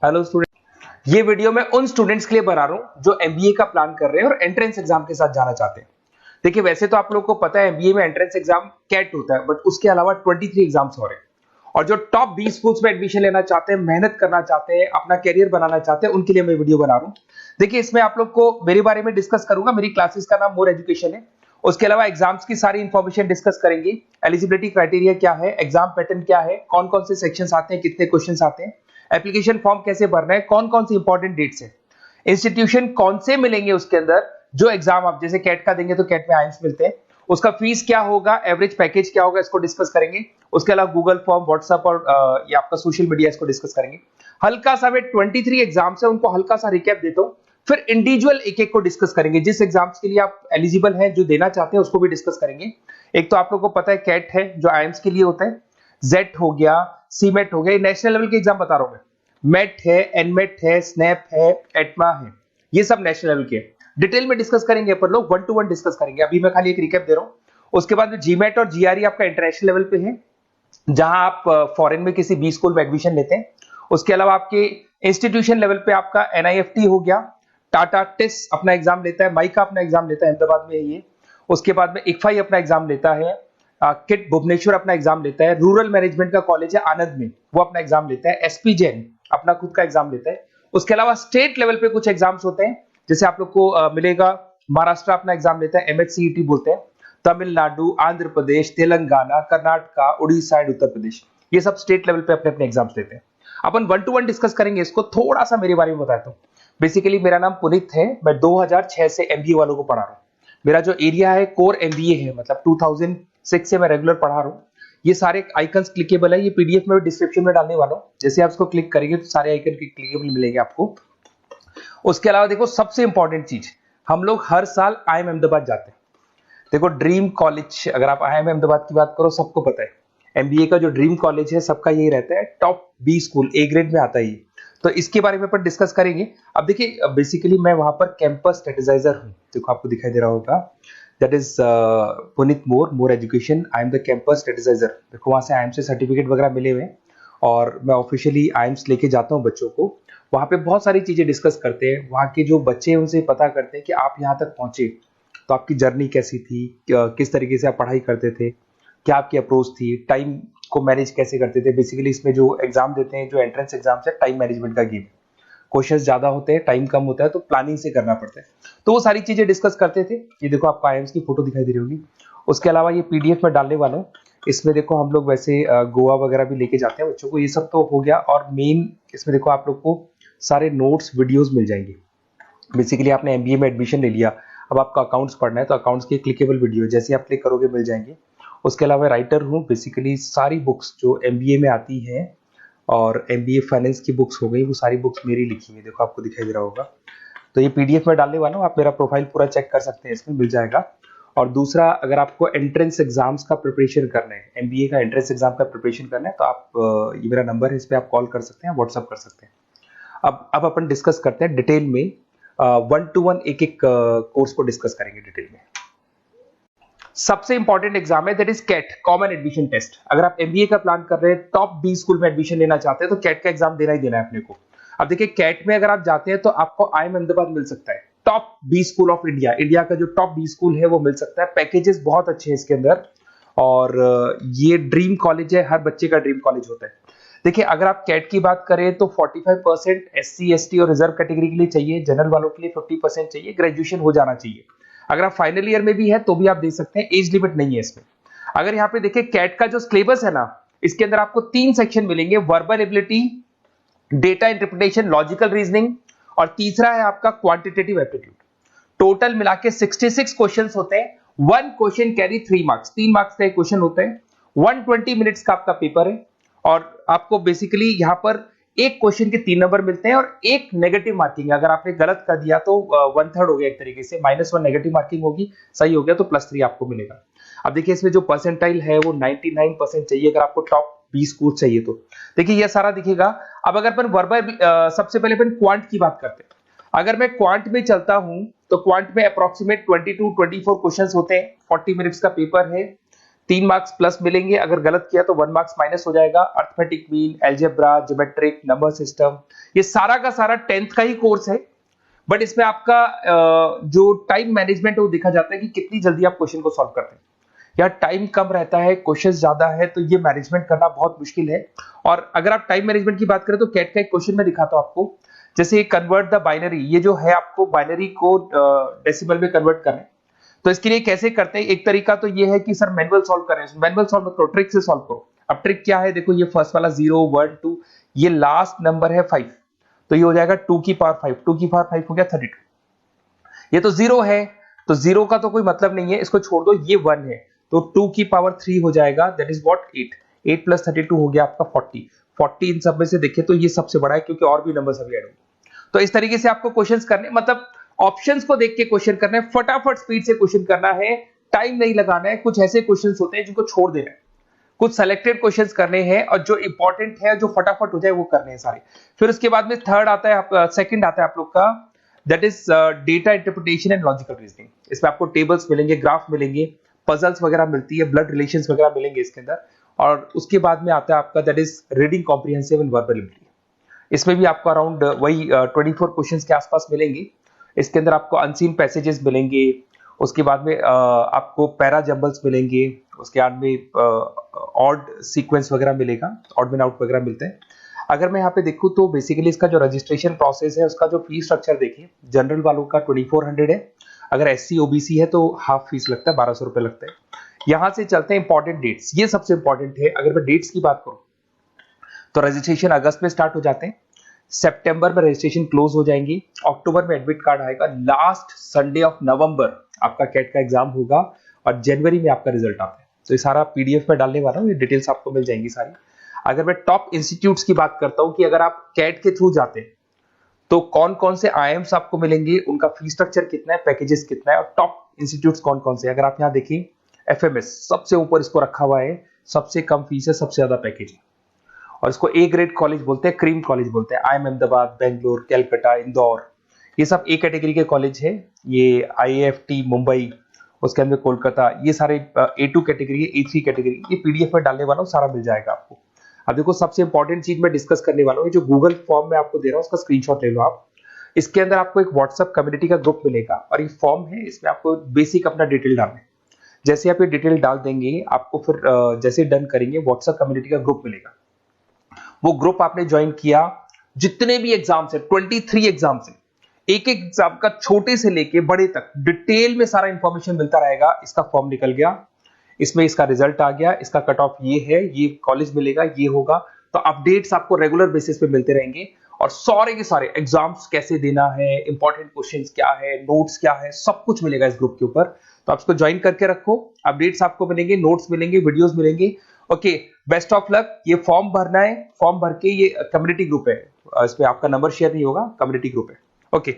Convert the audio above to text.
Hello student, ये video मैं उन स्टूडेंट्स के लिए बना रहा हूं जो एमबीए का प्लान कर रहे हैं और एंट्रेंस एग्जाम के साथ जाना चाहते हैं। देखिए, वैसे तो आप लोगों को पता है एमबीए में एंट्रेंस एग्जाम कैट होता है, बट उसके अलावा 23 एग्जाम्स और हैं। और जो टॉप 20 स्कूल्स में एडमिशन लेना चाहते हैं, मेहनत करना चाहते हैं, अपना कैरियर बनाना चाहते हैं, उनके लिए मैं वीडियो बना रहा हूं। देखिए, इसमें आप लोग को मेरे बारे में डिस्कस करूंगा। मेरी क्लासेस का नाम मोर एजुकेशन है। उसके अलावा एग्जाम्स की सारी इंफॉर्मेशन डिस्कस करेंगे। एलिजिबिलिटी क्राइटेरिया क्या है, एग्जाम पैटर्न क्या है, कौन कौन से सेक्शंस आते हैं, कितने क्वेश्चंस आते हैं, एप्लीकेशन फॉर्म कैसे भरना है, कौन कौन सी इंपॉर्टेंट डेट्स है, इंस्टीट्यूशन कौन से मिलेंगे उसके अंदर, जो एग्जाम आप जैसे कैट का देंगे तो कैट में आइम्स मिलते हैं, उसका फीस क्या होगा, एवरेज पैकेज क्या होगा, इसको डिस्कस करेंगे। उसके अलावा गूगल फॉर्म, व्हाट्सएप और ये आपका सोशल मीडिया, इसको डिस्कस करेंगे। हल्का सा मैं 23 एग्जाम्स है उनको हल्का सा रिकैप देता हूं, फिर इंडिविजुअल एक एक को डिस्कस करेंगे। जिस एग्जाम्स के लिए आप एलिजिबल हैं, जो देना चाहते हैं, उसको भी डिस्कस करेंगे। एक तो आप लोगों को पता है कैट है जो आइम्स के लिए होता है, जेट हो गया, सीमेट हो गया, नेशनल लेवल के एग्जाम बता रहा हूं मैं। मेट है, एनमेट है, स्नैप है, एटमा है, ये सब नेशनल लेवल के। डिटेल में डिस्कस करेंगे अपन लोग, 1 to 1 डिस्कस करेंगे। अभी मैं खाली एक रिकैप दे रहा हूं। उसके बाद में जीमेट और जीआरई आपका इंटरनेशनल लेवल पे है, जहां आप फॉरेन में किसी बी स्कूल में एडमिशन लेते हैं। उसके अलावा आपके इंस्टीट्यूशन लेवल पे आपका एनआईएफटी हो गया, टाटा टिस अपना एग्जाम लेता है, माइका अपना एग्जाम लेता है, अहमदाबाद में है ये। उसके बाद में इक्फाई अपना एग्जाम लेता है, किट भुवनेश्वर अपना एग्जाम लेता है, रूरल मैनेजमेंट का कॉलेज है आनंद में, वो अपना एग्जाम लेता है, एसपी जैन अपना खुद का एग्जाम लेता है। उसके अलावा स्टेट लेवल पे कुछ एग्जाम्स होते हैं, जैसे आप लोग को मिलेगा, महाराष्ट्र अपना एग्जाम लेता है, एमएचसीईटी बोलते हैं, तमिलनाडु, आंध्र प्रदेश, तेलंगाना, कर्नाटका, उड़ीसा एंड उत्तर प्रदेश, ये सब स्टेट लेवल पे अपने अपने एग्जाम्स लेते हैं। अपन 1 to 1 डिस्कस करेंगे इसको। थोड़ा सा मेरे बारे में बताता हूँ। बेसिकली मेरा नाम पुनीत है, मैं 2006 से एमबीए वालों को पढ़ा रहा हूँ। मेरा जो एरिया है कोर एमबीए है, मतलब 2006 से मैं रेगुलर पढ़ा रहा हूँ। ये सारे आइकन्स क्लिकेबल है, ये पीडीएफ में डिस्क्रिप्शन में डालने वाला हूँ। जैसे आप इसको क्लिक करेंगे तो सारे आइकन क्लिकेबल मिलेंगे आपको। उसके अलावा देखो, सबसे इंपॉर्टेंट चीज, हम लोग हर साल आईएम अहमदाबाद जाते हैं। देखो, ड्रीम कॉलेज, अगर आप आईएम अहमदाबाद की बात करो, सबको पता है एमबीए का जो ड्रीम कॉलेज है सबका यही रहता है, top B school, A grade में आता है ये। तो इसके बारे में अपन डिस्कस करेंगे। अब देखिए, बेसिकली मैं वहां पर कैंपस स्ट्रेटेजाइजर हूँ। देखो, आपको दिखाई दे रहा होगा, that is Puneet more education, I am the campus strategiser. देखो, वहां से आईएम से सर्टिफिकेट वगैरह मिले हुए हैं और मैं ऑफिशियली आईएम्स लेके जाता हूँ बच्चों को। वहां पे बहुत सारी चीजें डिस्कस करते हैं, वहां के जो बच्चे हैं उनसे पता करते हैं कि आप यहाँ तक पहुंचे तो आपकी जर्नी कैसी थी, किस तरीके से आप पढ़ाई करते थे, क्या आपकी अप्रोच थी, टाइम को मैनेज कैसे करते थे। बेसिकली इसमें जो एग्जाम देते हैं, जो एंट्रेंस एग्जाम है, टाइम मैनेजमेंट का गेम। क्वेश्चंस ज्यादा होते हैं, टाइम कम होता है, तो प्लानिंग से करना पड़ता है। तो वो सारी चीजें डिस्कस करते थे। ये देखो, आपको आईएम्स की फोटो दिखाई दे रही होगी। उसके अलावा ये पीडीएफ में डालने वाला हूँ। इसमें देखो, हम लोग वैसे गोवा वगैरह भी लेके जाते हैं बच्चों को। ये सब तो हो गया। और मेन इसमें देखो, आप लोग को सारे नोट्स, वीडियोस मिल जाएंगे। बेसिकली आपने एमबीए में एडमिशन ले लिया, अब आपका अकाउंट्स पढ़ना है, तो अकाउंट्स की क्लिकेबल वीडियो जैसे आप क्लिक करोगे मिल जाएंगे। उसके अलावा राइटर हूँ, बेसिकली सारी बुक्स जो एमबीए में आती हैं और एमबीए फाइनेंस की बुक्स हो गई, वो सारी बुक्स मेरी लिखी हुई, देखो आपको दिखाई दे रहा होगा। तो ये पीडीएफ में डालने वाला हूँ, आप मेरा प्रोफाइल पूरा चेक कर सकते हैं, इसमें मिल जाएगा। और दूसरा, अगर आपको एंट्रेंस एग्जाम्स का प्रिपरेशन करना है, एमबीए का एंट्रेंस एग्जाम का प्रिपरेशन करना है, तो आप ये मेरा नंबर है, इस पर आप कॉल कर सकते हैं, व्हाट्सअप कर सकते हैं। अब अपन डिस्कस करते हैं डिटेल में, 1 to 1 एक एक कोर्स को डिस्कस करेंगे डिटेल में। सबसे इंपॉर्टेंट एग्जाम है, that is CAT, common admission test. अगर आप एमबीए का प्लान कर रहे हैं, टॉप बी स्कूल में एडमिशन लेना चाहते हैं, तो कैट का एग्जाम देना ही देना है अपने को। अब देखिए, कैट में अगर आप जाते हैं तो आपको आईएम अहमदाबाद मिल सकता है, top B school of India, India का जो टॉप बी स्कूल है वो मिल सकता है। पैकेजेस बहुत अच्छे हैं इसके अंदर, और ये ड्रीम कॉलेज है, हर बच्चे का ड्रीम कॉलेज होता है। देखिए, अगर आप कैट की बात करें तो 45% एससी एसटी और रिजर्व कैटेगरी के लिए चाहिए, जनरल वालों के लिए 50% चाहिए, ग्रेजुएशन हो जाना चाहिए। अगर आप फाइनल ईयर में भी है तो भी आप दे सकते हैं, एज लिमिट नहीं है इसमें। अगर यहाँ पे देखिए, कैट का जो सिलेबस है ना, इसके अंदर आपको 3 सेक्शन मिलेंगे, verbal ability, data interpretation, logical reasoning, और तीसरा है आपका क्वांटिटेटिव एप्टीट्यूड। टोटल मिला के 66 क्वेश्चंस होते हैं। 1 क्वेश्चन कैरी 3 मार्क्स, 3 मार्क्स का एक क्वेश्चन होता है। 120 मिनट्स का आपका पेपर है, और आपको बेसिकली यहाँ पर एक क्वेश्चन के 3 नंबर मिलते हैं और एक नेगेटिव मार्किंग है। अगर आपने गलत कर दिया तो 1/3 हो गया, एक तरीके से -1 नेगेटिव मार्किंग होगी, सही हो गया तो +3 आपको मिलेगा। अब देखिए, इसमें जो परसेंटाइल है वो 99% चाहिए, अगर आपको टॉप 20 स्कोर चाहिए तो। देखिए, ये सारा दिखेगा। अब अगर अपन वर्बल, सबसे पहले अपन क्वांट की बात करते हैं। अगर मैं क्वांट में चलता हूं तो क्वांट में अप्रोक्सीमेट 22-24 क्वेश्चंस होते हैं, 40 मिनट्स का पेपर है। 3 मार्क्स प्लस मिलेंगे, अगर गलत किया तो 1 मार्क्स माइनस हो जाएगा। Arithmetic mean, algebra, geometric, number system, ये सारा का सारा 10th का ही कोर्स है, बट इसमें आपका जो टाइम मैनेजमेंट है वो देखा जाता है कि कितनी जल्दी आप क्वेश्चन को सॉल्व करते हैं। या टाइम कम रहता है, क्वेश्चन ज्यादा है, तो ये मैनेजमेंट करना बहुत मुश्किल है। और अगर आप टाइम मैनेजमेंट की बात करें तो कैट का एक क्वेश्चन मैं दिखाता हूं आपको, जैसे कन्वर्ट द बाइनरी, ये जो है आपको बाइनरी को डेसिमल में कन्वर्ट करना है। तो इसके लिए कैसे करते हैं, एक तरीका तो ये है कि सर मैनुअल सॉल्व करें, मैनुअल सॉल्व करो, ट्रिक से सॉल्व करो। अब ट्रिक क्या है, देखो ये फर्स्ट वाला 0 1 2, ये लास्ट नंबर है 5, तो ये हो जाएगा 2 की पावर 5, 2 की पावर 5 हो गया 32। ये तो 0 है, तो 0 का तो कोई मतलब नहीं है, इसको छोड़ दो, ये 1 है, तो 2 की पावर 3 हो जाएगा, दैट इज व्हाट 8, 8 प्लस 32 हो गया आपका 40। 40 इन सब में से देखें तो ये सबसे बड़ा है, क्योंकि और भी नंबर अभी ऐड होंगे। तो इस तरीके से आपको क्वेश्चंस करने, मतलब ऑप्शंस को देख के क्वेश्चन करना है, फटाफट स्पीड से क्वेश्चन करना है, टाइम नहीं लगाना है। कुछ ऐसे क्वेश्चंस होते हैं जिनको छोड़ देना है, कुछ सेलेक्टेड क्वेश्चंस करने हैं, और जो इंपॉर्टेंट है, जो फटाफट हो जाए वो करने हैं सारे। फिर उसके बाद में थर्ड आता है, सेकंड आता है आप लोग का, that is data interpretation and logical reasoning. इसमें आपको टेबल्स मिलेंगे, ग्राफ मिलेंगे, पजल्स वगैरह मिलती है, ब्लड रिलेशंस वगैरह मिलेंगे इसके अंदर। और उसके बाद में आता है आपका that is reading comprehensive and verbal ability. इसमें भी आपको अराउंड वही 24 क्वेश्चंस के आसपास मिलेंगे। इसके अंदर आपको अनसीन पैसेजेस मिलेंगे, उसके बाद में आपको पैरा जंबल्स मिलेंगे, उसके बाद में ऑड सीक्वेंस वगैरह मिलेगा, ऑड मैन आउट वगैरह मिलते हैं। अगर मैं यहाँ पे देखूँ तो बेसिकली इसका जो रजिस्ट्रेशन प्रोसेस है, उसका जो फीस स्ट्रक्चर देखिए, जनरल वालों का 2400 है, अगर SC OBC है तो हाफ फीस लगता है, 1200 रुपए लगता है। यहाँ से चलते हैं इंपॉर्टेंट डेट्स, ये सबसे इंपॉर्टेंट है। अगर मैं डेट्स की बात करूँ तो रजिस्ट्रेशन अगस्त में स्टार्ट हो जाते हैं, सितंबर में रजिस्ट्रेशन क्लोज हो जाएंगी, अक्टूबर में एडमिट कार्ड आएगा, लास्ट संडे ऑफ नवंबर आपका कैट का एग्जाम होगा, और जनवरी में आपका रिजल्ट आता है। तो ये सारा PDF में डालने वाला हूँ, ये डिटेल्स आपको मिल जाएंगी सारी। अगर मैं टॉप इंस्टीट्यूट्स की बात करता हूँ कि अगर आप कैट के थ्रू जाते हैं तो कौन कौन से IIMs आपको मिलेंगे, उनका फीस स्ट्रक्चर कितना है, पैकेजेस कितना है, और टॉप इंस्टीट्यूट्स कौन कौन से। अगर आप यहाँ देखिए FMS सबसे ऊपर इसको रखा हुआ है, सबसे कम फीस है, सबसे ज्यादा पैकेज है, और इसको A ग्रेड कॉलेज बोलते हैं, क्रीम कॉलेज बोलते हैं। IIM अहमदाबाद, बेंगलोर, कैलकाटा, इंदौर, ये सब A कैटेगरी के कॉलेज है। ये IIFT मुंबई, उसके अंदर कोलकाता, ये सारे A2 कैटेगरी है, A3 कैटेगरी। ये PDF में डालने वाला हूँ, सारा मिल जाएगा आपको। अब देखो सबसे इंपॉर्टेंट चीज मैं डिस्कस करने वाला हूँ, जो गूगल फॉर्म में आपको दे रहा हूँ उसका स्क्रीनशॉट ले लो आप। इसके अंदर आपको एक व्हाट्सएप कम्युनिटी का ग्रुप मिलेगा, और ये फॉर्म है, इसमें आपको बेसिक अपना डिटेल डालना है। जैसे आप ये डिटेल डाल देंगे, आपको फिर जैसे डन करेंगे, व्हाट्सएप कम्युनिटी का ग्रुप मिलेगा। वो ग्रुप आपने ज्वाइन किया, जितने भी एग्जाम्स है, 23 एग्जाम्स है, एक एक एग्जाम का छोटे से लेके बड़े तक डिटेल में सारा इंफॉर्मेशन मिलता रहेगा। इसका फॉर्म निकल गया, इसमें इसका रिजल्ट आ गया, इसका कट ऑफ ये है, ये कॉलेज मिलेगा, ये होगा। तो अपडेट्स आपको रेगुलर बेसिस पे मिलते रहेंगे, और सारे के सारे एग्जाम्स कैसे देना है, इंपॉर्टेंट क्वेश्चंस क्या है, नोट्स क्या है, सब कुछ मिलेगा इस ग्रुप के ऊपर। तो आप इसको ज्वाइन करके रखो, अपडेट्स आपको मिलेंगे, नोट्स मिलेंगे, वीडियोस मिलेंगे। Okay, best of luck. ये फॉर्म भरना है, फॉर्म भर के, ये कम्युनिटी ग्रुप है, इस पे आपका नंबर शेयर नहीं होगा, कम्युनिटी ग्रुप है। ओके।